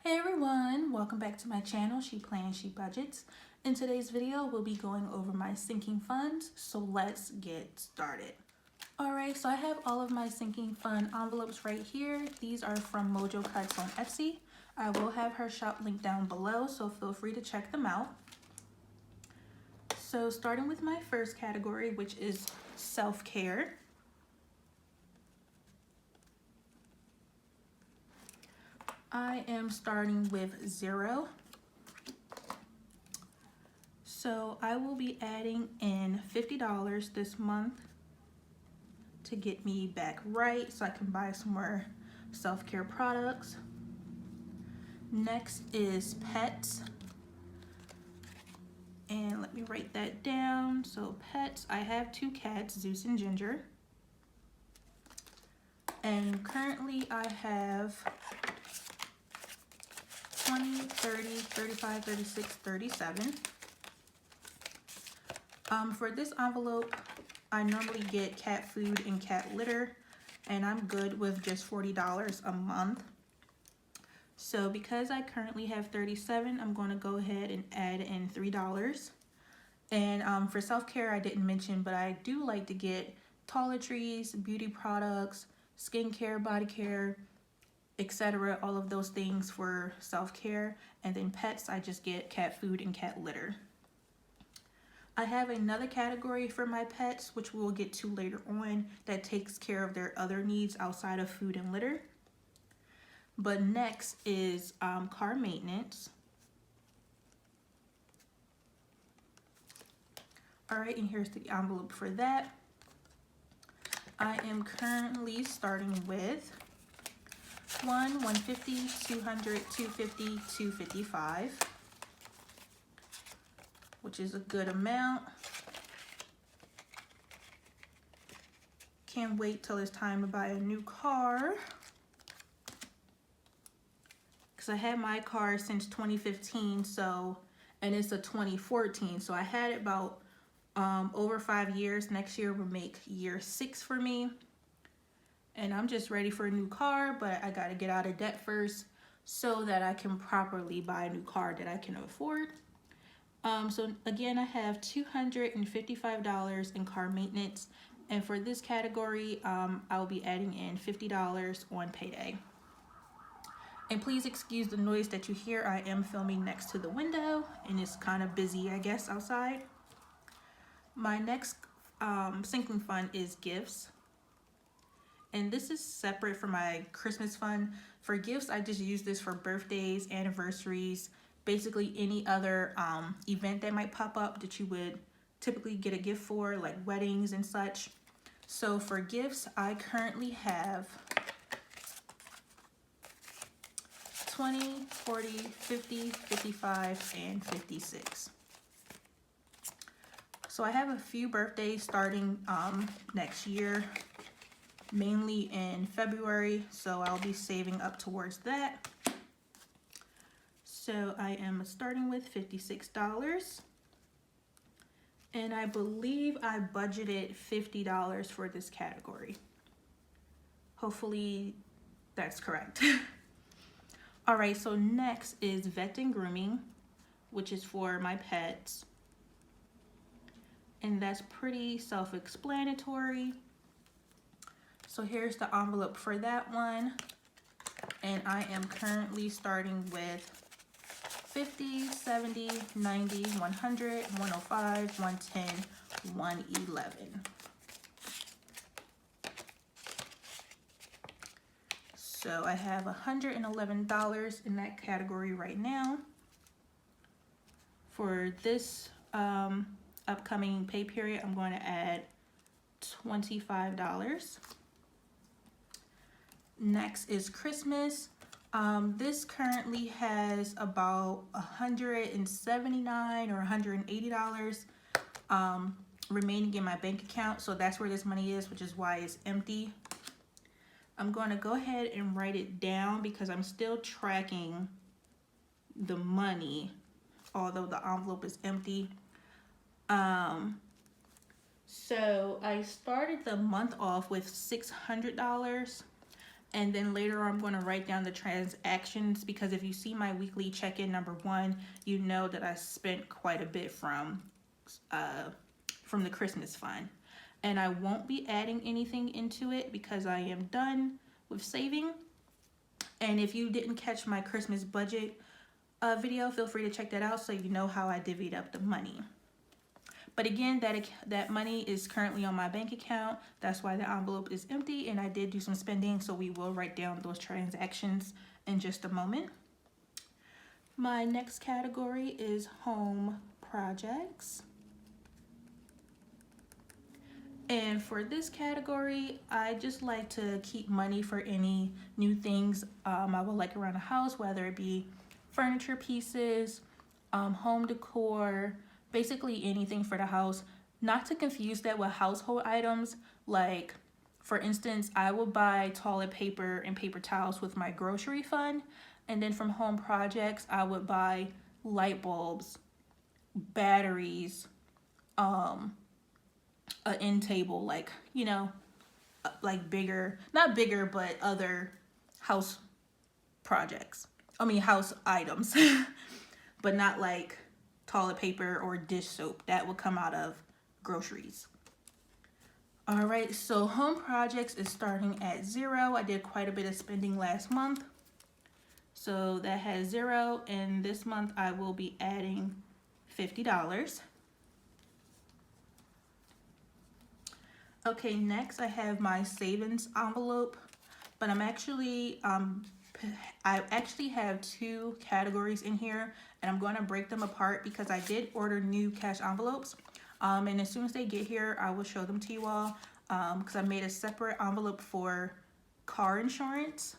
Hey everyone, welcome back to my channel, She Plans, She Budgets. In today's video, we'll be going over my sinking funds, so let's get started. Alright, so I have all of my sinking fund envelopes right here. These are from Mojo Cuts on Etsy. I will have her shop link down below, so feel free to check them out. So starting with my first category, which is self-care. I am starting with 0. So I will be adding in $50 this month to get me back right so I can buy some more self-care products. Next is pets. And let me write that down. So pets, I have 2 cats, Zeus and Ginger. And currently I have 20, 30, 35, 36, 37. For this envelope, I normally get cat food and cat litter, and I'm good with just $40 a month. So because I currently have 37, I'm going to go ahead and add in $3. And for self-care, I didn't mention, but I do like to get toiletries, beauty products, skincare, body care, etc. All of those things for self-care. And then pets, I just get cat food and cat litter. I have another category for my pets, which we'll get to later on, that takes care of their other needs outside of food and litter. But next is car maintenance. All right, and here's the envelope for that. I am currently starting with 150, 200, 250, 255. Which is a good amount. Can't wait till it's time to buy a new car. Because I had my car since 2015, and it's a 2014, so I had it about over 5 years. Next year will make year 6 for me. And I'm just ready for a new car, but I gotta get out of debt first so that I can properly buy a new car that I can afford. So again, I have $255 in car maintenance, and for this category, I'll be adding in $50 on payday. And please excuse the noise that you hear. I am filming next to the window, and it's kind of busy, I guess, outside. My next sinking fund is gifts, and this is separate from my Christmas fund. For gifts, I just use this for birthdays, anniversaries, basically any other event that might pop up that you would typically get a gift for, like weddings and such. So for gifts, I currently have 20, 40, 50, 55, and 56. So I have a few birthdays starting next year, mainly in February, so I'll be saving up towards that. So I am starting with $56, and I believe I budgeted $50 for this category. Hopefully that's correct. All right, so next is vet and grooming, which is for my pets. And that's pretty self-explanatory. So here's the envelope for that one. And I am currently starting with 50, 70, 90, 100, 105, 110, 111. So I have $111 in that category right now. For this upcoming pay period, I'm going to add $25. Next is Christmas. This currently has about $179 or $180 remaining in my bank account, so that's where this money is, which is why it's empty. I'm going to go ahead and write it down because I'm still tracking the money, although the envelope is empty. So I started the month off with $600. And then later I'm going to write down the transactions, because if you see my weekly check-in number 1, you know that I spent quite a bit from the Christmas fund. And I won't be adding anything into it because I am done with saving. And if you didn't catch my Christmas budget video, feel free to check that out so you know how I divvied up the money. But again, that money is currently on my bank account. That's why the envelope is empty, and I did do some spending, so we will write down those transactions in just a moment. My next category is home projects. And for this category, I just like to keep money for any new things I would like around the house, whether it be furniture pieces, home decor, basically anything for the house. Not to confuse that with household items. Like, for instance, I will buy toilet paper and paper towels with my grocery fund. And then from home projects, I would buy light bulbs, batteries, an end table, like, you know, like bigger, not bigger, but other house projects. House items, but not like toilet paper or dish soap. That would come out of groceries. All right, so home projects is starting at 0. I did quite a bit of spending last month, so that has 0, and this month I will be adding $50. Okay, next I have my savings envelope, but I actually have 2 categories in here, and I'm going to break them apart because I did order new cash envelopes. And as soon as they get here, I will show them to you all, because I made a separate envelope for car insurance.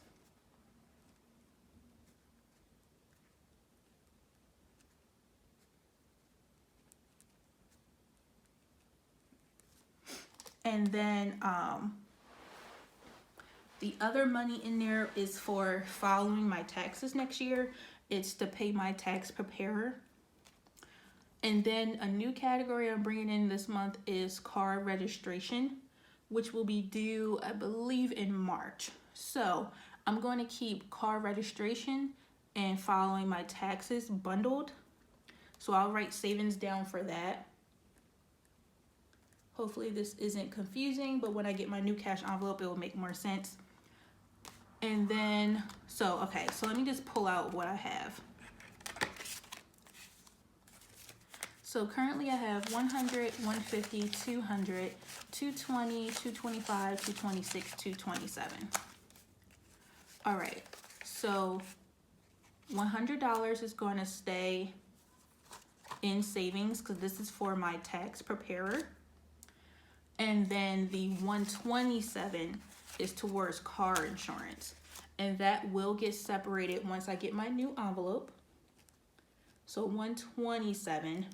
And then the other money in there is for following my taxes next year. It's to pay my tax preparer. And then a new category I'm bringing in this month is car registration, which will be due, I believe, in March. So I'm going to keep car registration and following my taxes bundled. So I'll write savings down for that. Hopefully this isn't confusing, but when I get my new cash envelope, it will make more sense. And then, so let me just pull out what I have. So currently I have 100, 150, 200, 220, 225, 226, 227. All right, so $100 is going to stay in savings because this is for my tax preparer. And then the 127 is towards car insurance. And that will get separated once I get my new envelope. So 127.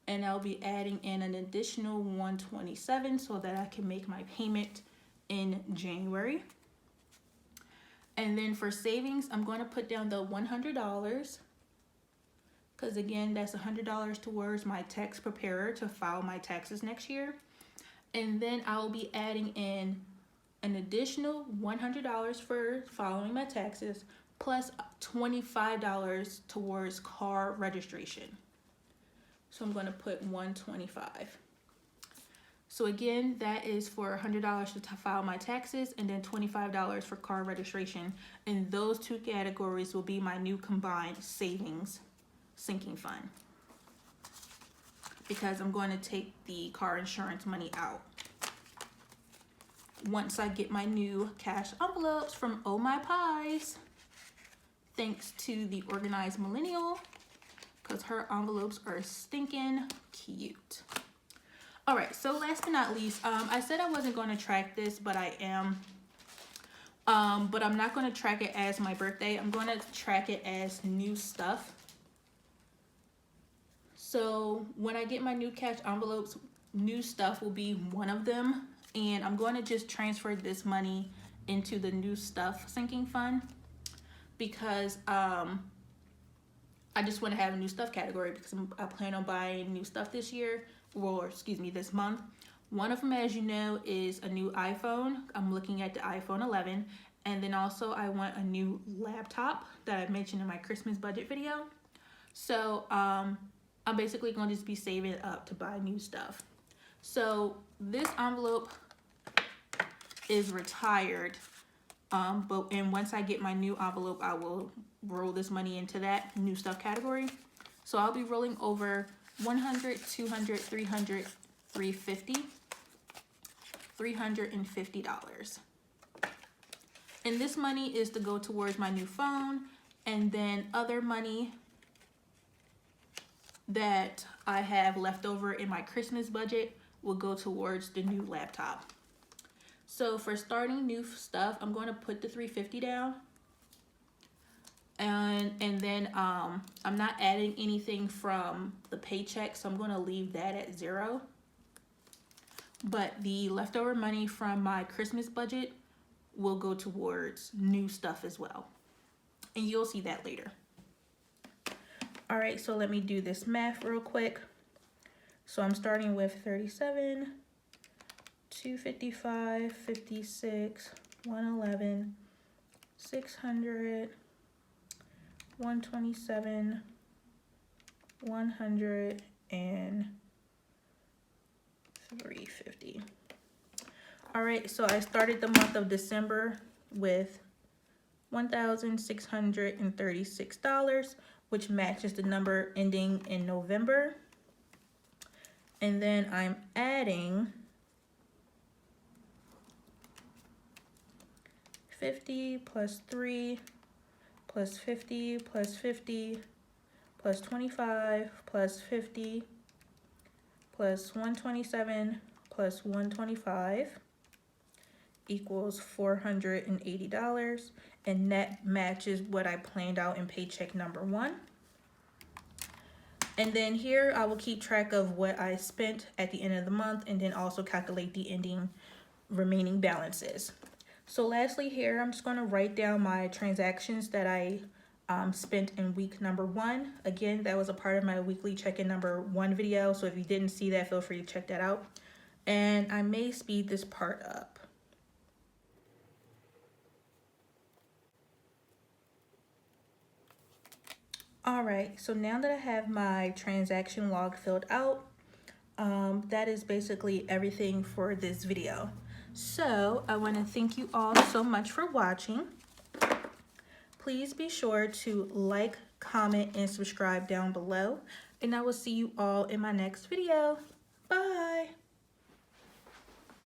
And I'll be adding in an additional 127 so that I can make my payment in January. And then for savings, I'm going to put down the $100. Because again, that's $100 towards my tax preparer to file my taxes next year. And then I'll be adding in an additional $100 for following my taxes, plus $25 towards car registration. So I'm going to put $125. So again, that is for $100 to file my taxes, and then $25 for car registration. And those 2 categories will be my new combined savings sinking fund, because I'm going to take the car insurance money out once I get my new cash envelopes from Oh My Pies. Thanks to the Organized Millennial, because her envelopes are stinking cute. All right, so last but not least, I said I wasn't going to track this, but I am. But I'm not going to track it as my birthday. I'm going to track it as new stuff. So when I get my new cash envelopes, new stuff will be one of them. And I'm going to just transfer this money into the new stuff sinking fund, because I just want to have a new stuff category, because I plan on buying new stuff this year, or excuse me, this month. One of them, as you know, is a new iPhone. I'm looking at the iPhone 11. And then also I want a new laptop that I mentioned in my Christmas budget video. So I'm basically going to just be saving it up to buy new stuff. So this envelope is retired. And once I get my new envelope, I will roll this money into that new stuff category. So I'll be rolling over 100, 200, 300, 350, $350. And this money is to go towards my new phone, and then other money that I have left over in my Christmas budget will go towards the new laptop. So for starting new stuff, I'm going to put the $350 down. And then I'm not adding anything from the paycheck, so I'm going to leave that at 0. But the leftover money from my Christmas budget will go towards new stuff as well. And you'll see that later. All right, so let me do this math real quick. So I'm starting with 37, 255, 56, 111, 600, 127, 100, and 350. All right, so I started the month of December with $1,636, which matches the number ending in November. And then I'm adding 50 plus 3 plus 50 plus 50 plus 25 plus 50 plus 127 plus 125 equals $480, and that matches what I planned out in paycheck number 1. And then here I will keep track of what I spent at the end of the month, and then also calculate the ending remaining balances. So lastly here, I'm just going to write down my transactions that I spent in week number 1. Again, that was a part of my weekly check-in number 1 video, so if you didn't see that, feel free to check that out. And I may speed this part up. All right, so now that I have my transaction log filled out, that is basically everything for this video. So I want to thank you all so much for watching. Please be sure to like, comment, and subscribe down below, and I will see you all in my next video.